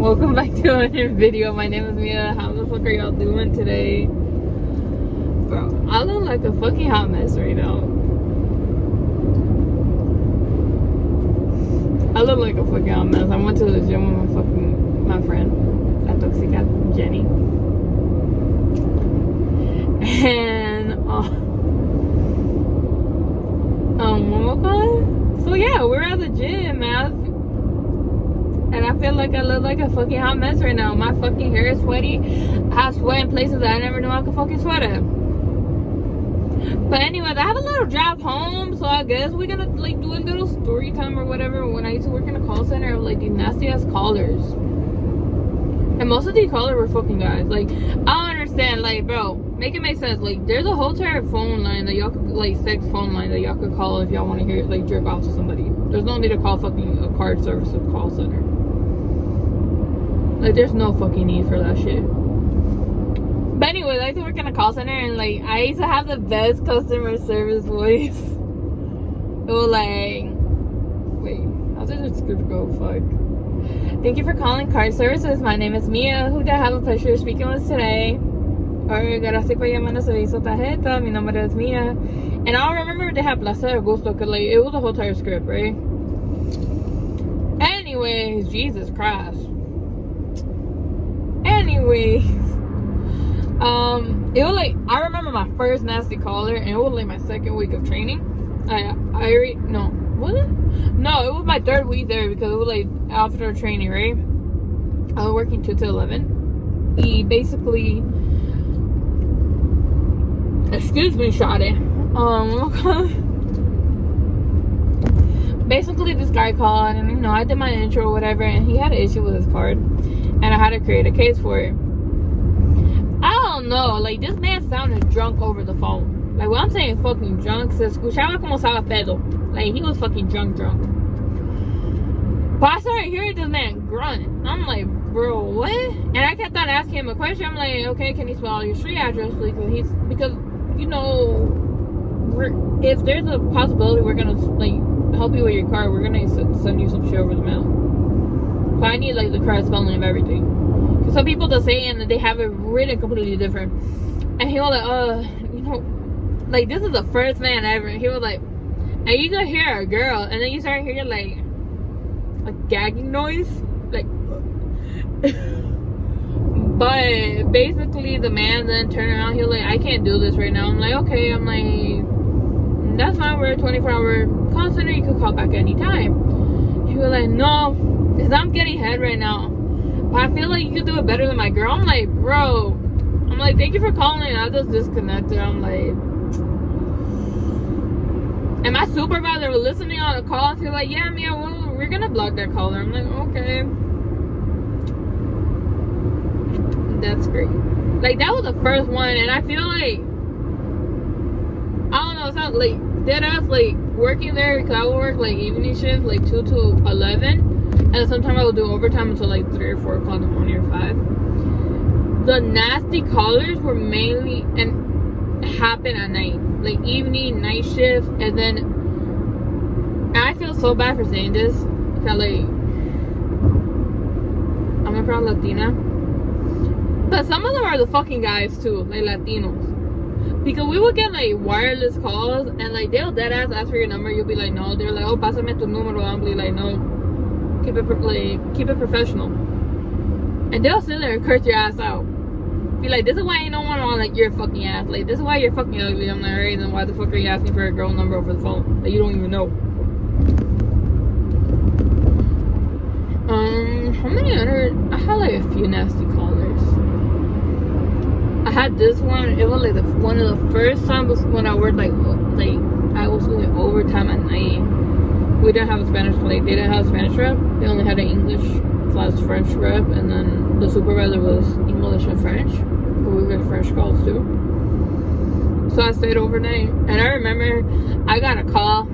Welcome back to another video. My name is Mia. How the fuck are y'all doing today? Bro, I look like a fucking hot mess right now. I look like a fucking hot mess. I went to the gym with my friend, La Toxica Jenny. And what am I calling? So yeah, we're at the gym, man. And I feel like I look like a fucking hot mess right now. My fucking hair is sweaty. I have sweat in places that I never knew I could fucking sweat at. But anyways, I have a little drive home, so I guess we're gonna like do a little story time or whatever. When I used to work in a call center, I was like these nasty ass callers. And most of these callers were fucking guys. Like, I don't understand. Like, bro, make it make sense. Like, there's a whole entire phone line that y'all could, like, sex phone line that y'all could call if y'all want to hear, like, jerk off to somebody. There's no need to call fucking a card service call center. Like, there's no fucking need for that shit. But anyways, I used to work in a call center, and, like, I used to have the best customer service voice. It was like, wait, how did the script go? Fuck. Thank you for calling Card Services. My name is Mia. Who do I have the pleasure of speaking with today? Or gracias por llamar a servicio tarjeta. Mi nombre es Mia. And I don't remember if they had placer or gusto, because, like, it was a whole entire script, right? Anyways, Jesus Christ. Anyways, it was like, I remember my first nasty caller, and it was like my second week of training. No, it was my third week there, because it was like after training, right? I was working 2 to 11. He basically, excuse me, shawty. Basically, this guy called, and you know, I did my intro or whatever, and he had an issue with his card, and I had to create a case for it. I don't know, like, this man sounded drunk over the phone. Like, when I'm saying fucking drunk, se escuchaba como estaba pedo. Like, he was fucking drunk. But I started hearing this man grunt. I'm like, bro, what? And I kept on asking him a question. I'm like, okay, can you spell your street address, please? Because you know, if there's a possibility we're gonna, like, help you with your car, we're gonna send you some shit over the mail. So I need, like, the correct spelling of everything. Because some people just say it and they have it written completely different. And he was like, you know, like, this is the first man ever. He was like, and you could hear a girl, and then you start hearing, like, a gagging noise. Like, but basically, the man then turned around. He was like, I can't do this right now. I'm like, okay. I'm like, that's fine. We're a 24-hour call center. You could call back anytime. He was like, no, because I'm getting head right now. But I feel like you could do it better than my girl. I'm like, bro. I'm like, thank you for calling. I just disconnected. I'm like, and my supervisor was listening on the call. He was like, yeah, Mia, we're gonna block that caller. I'm like, okay. That's great. Like, that was the first one, and I feel like, I don't know, it's not like dead ass, like, working there, because I would work like evening shift, like 2 to 11, and sometimes I would do overtime until like 3 or 4 o'clock in the morning or 5. The nasty callers were mainly and happen at night, like evening, night shift. And then I feel so bad for saying this, because, like, I'm a proud Latina, but some of them are the fucking guys too, like Latinos, because we would get like wireless calls, and like they'll dead ass ask for your number. You'll be like, no. They're like, oh, pásame tu número. I'll be like, no, keep it professional. And they'll sit there and curse your ass out. Be like, this is why you don't want on, like, your fucking ass. Like, this is why you're fucking ugly. I'm like, alright, then why the fuck are you asking for a girl number over the phone that you don't even know? How many other? I had like a few nasty callers. I had this one. It was like one of the first times when I worked like I was doing overtime at night. We didn't have a Spanish, like, they didn't have a Spanish rep. They only had an English/French rep, and then the supervisor was English and French. But we got French calls too. So I stayed overnight, and I remember I got a call,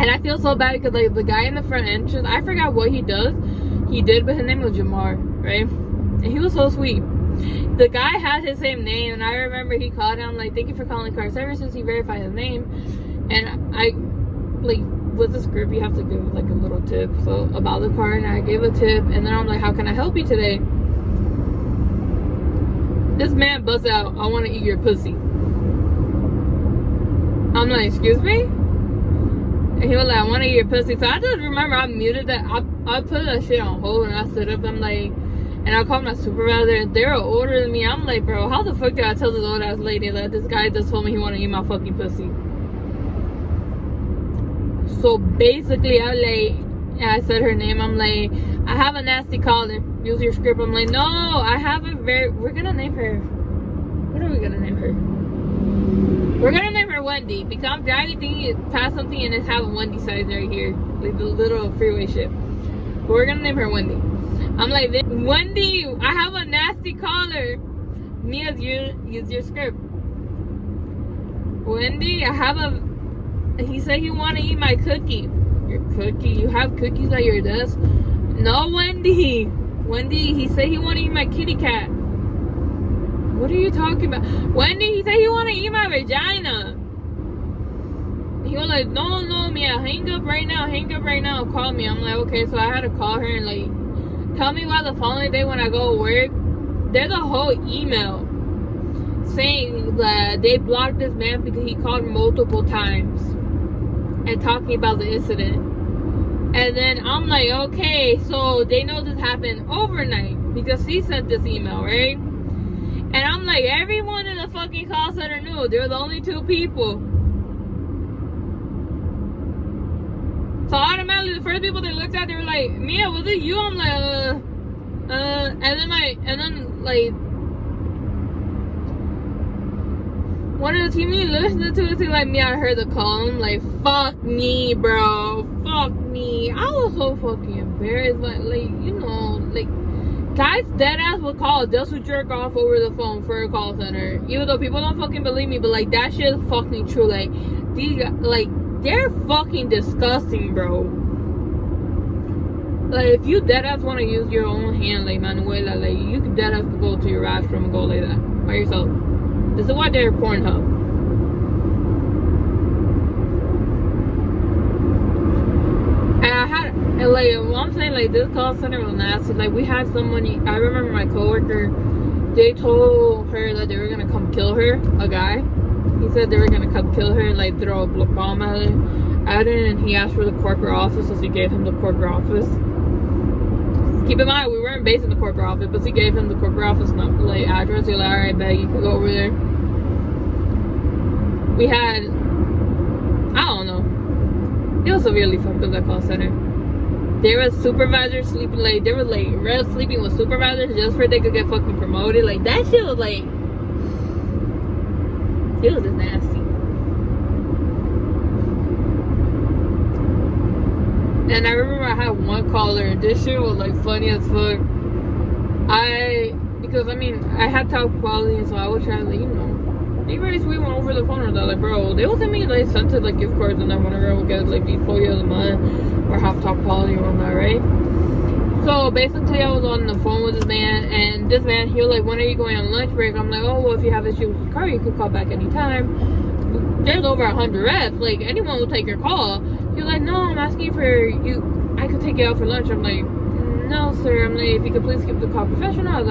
and I feel so bad because, like, the guy in the front entrance, I forgot what he did, but his name was Jamar, right? And he was so sweet. The guy had his same name, and I remember he called him, like, thank you for calling Car Services. He verified his name, and I, like, with the script, you have to give like a little tip. So about the car, and I gave a tip, and then I'm like, how can I help you today? This man busts out, I want to eat your pussy. I'm like, excuse me? And he was like, I want to eat your pussy. So I just remember I muted that. I put that shit on hold, and I stood up. I'm like, and I called my supervisor. They're older than me. I'm like, bro, how the fuck did I tell this old ass lady that this guy just told me he want to eat my fucking pussy? So basically, I like, and I said her name. I'm like, I have a nasty caller. Use your script. I'm like, no, I have a very. We're gonna name her. What are we gonna name her? We're gonna name her Wendy, because I'm driving past something and it's having Wendy signs right here, like the little freeway shit. But we're gonna name her Wendy. I'm like, Wendy, I have a nasty caller. Mia, use your script. Wendy, I have a. He said he want to eat my cookie. Your cookie? You have cookies at your desk? No, Wendy. Wendy, he said he want to eat my kitty cat. What are you talking about? Wendy, he said he want to eat my vagina. He was like, no, Mia, hang up right now. Call me. I'm like, okay. So I had to call her and like, tell me why the following day when I go to work, there's a whole email saying that they blocked this man because he called multiple times and talking about the incident. And then I'm like, okay, so they know this happened overnight because he sent this email, right? And I'm like, everyone in the fucking call center knew. There were the only two people. So automatically, the first people they looked at, they were like, Mia, was it you? I'm like, and then like, one of the team we listened to it, he's like, Mia, I heard the call. I'm like, fuck me, bro. Fuck me. I was so fucking embarrassed. Like, you know, like, guys dead ass would call just to jerk off over the phone for a call center. Even though people don't fucking believe me, but like, that shit is fucking true. Like, these guys, like, they're fucking disgusting, bro. Like, if you dead ass want to use your own hand, like Manuela, like, you could dead ass go to your restroom and go like that by yourself. This is why they're Pornhub. And like, I'm saying, like, this call center was nasty. Like, we had someone, I remember my coworker, they told her that they were gonna come kill her, a guy. He said they were gonna come kill her and like throw a bomb at her. And he asked for the corporate office, so she gave him the corporate office. Keep in mind, we weren't based in the corporate office, but she gave him the corporate office like address. You're like, alright, bet you could go over there. We had, I don't know. It was severely fucked up, that call center. There was supervisors sleeping, like, they were like real sleeping with supervisors just for they could get fucking promoted. Like, that shit was like, it was just nasty. And I remember I had one caller, and this shit was like funny as fuck. Because I mean, I had top quality, so I would try to, like, you know, be very sweet one over the phone or that. Like, bro, they would send me like scented like gift cards, and then whenever I would get like Polio of the month or have top quality or whatnot, right? So basically, I was on the phone with this man, and this man, he was like, when are you going on lunch break? I'm like, oh, well, if you have issues with your car, you can call back anytime. There's over 100 reps. Like, anyone will take your call. He was like, no, I'm asking for you. I could take you out for lunch. I'm like, no, sir. I'm like, if you could please keep the call professional.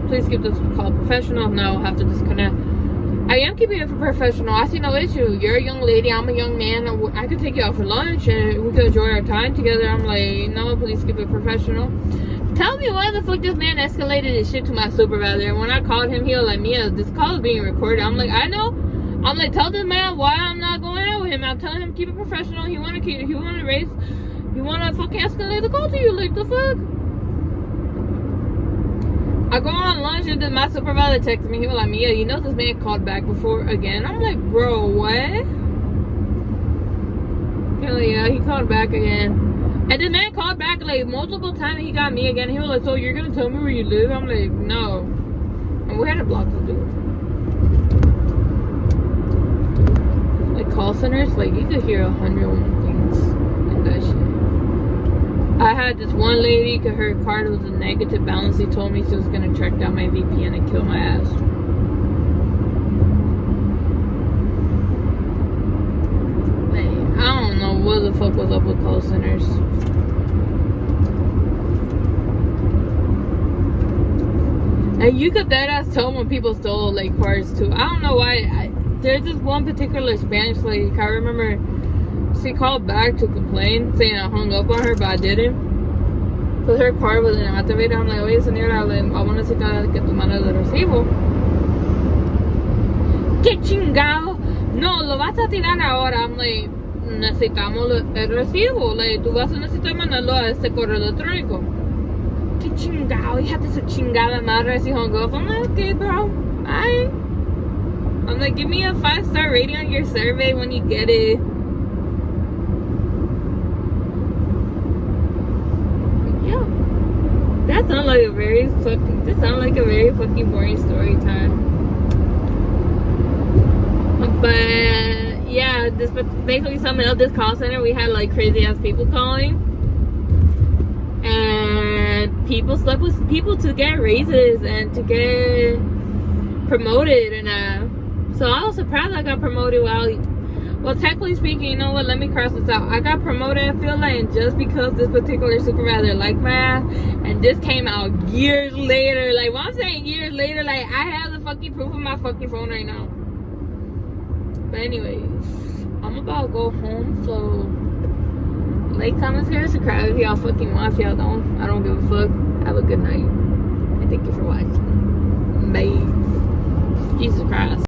Please keep this call professional. Now I'll have to disconnect. I am keeping it for professional. I see no issue. You're a young lady. I'm a young man. I could take you out for lunch and we could enjoy our time together. I'm like, no, please keep it professional. Tell me why the fuck this man escalated his shit to my supervisor. And when I called him, he was like, Mia, this call is being recorded. I'm like, I know. I'm like, tell this man why I'm not going out with him. I'm telling him keep it professional. He wanna fucking escalate the call to you. Like, the fuck? I go on lunch and then my supervisor texted me. He was like, Mia, you know this man called back before again? I'm like, bro, what? He's like, yeah, he called back again. And the man called back like multiple times and he got me again. He was like, so you're gonna tell me where you live? I'm like, no. And we had to block the dude. Like, call centers, like, you could hear 101 things in that shit. I had this one lady, cause her card was a negative balance. He told me she was gonna track down my VPN and kill my ass. Like, I don't know what the fuck was up with call centers. And you could dead ass tell when people stole like cars too. I don't know why. There's this one particular Spanish lady. I remember she called back to complain, saying I hung up on her, but I didn't. Because her car wasn't activated. I'm like, oye señora, vamos a necesitar que tu mano el recibo. ¿Qué chingado? No, lo vas a tirar ahora. I'm like, necesitamos el recibo. Like, tú vas a necesitar mandarlo a este correo electrónico. ¿Qué chingado? Hija de su chingada madre. She hung up. I'm like, okay, bro. Alright. I'm like, give me a 5-star rating on your survey when you get it. Yeah. That sounds like a very fucking boring story time. But yeah, this basically summing up this call center. We had like crazy ass people calling, and people slept with people to get raises and to get promoted. And so I was surprised I got promoted. Well, technically speaking, you know what? Let me cross this out. I got promoted, I feel like, just because this particular supervisor liked my ass, and this came out years later. Like, when I'm saying years later, like, I have the fucking proof on my fucking phone right now. But anyways, I'm about to go home, so like, comment, share, subscribe if y'all fucking want. If y'all don't, I don't give a fuck. Have a good night, and thank you for watching. Bye. Jesus Christ.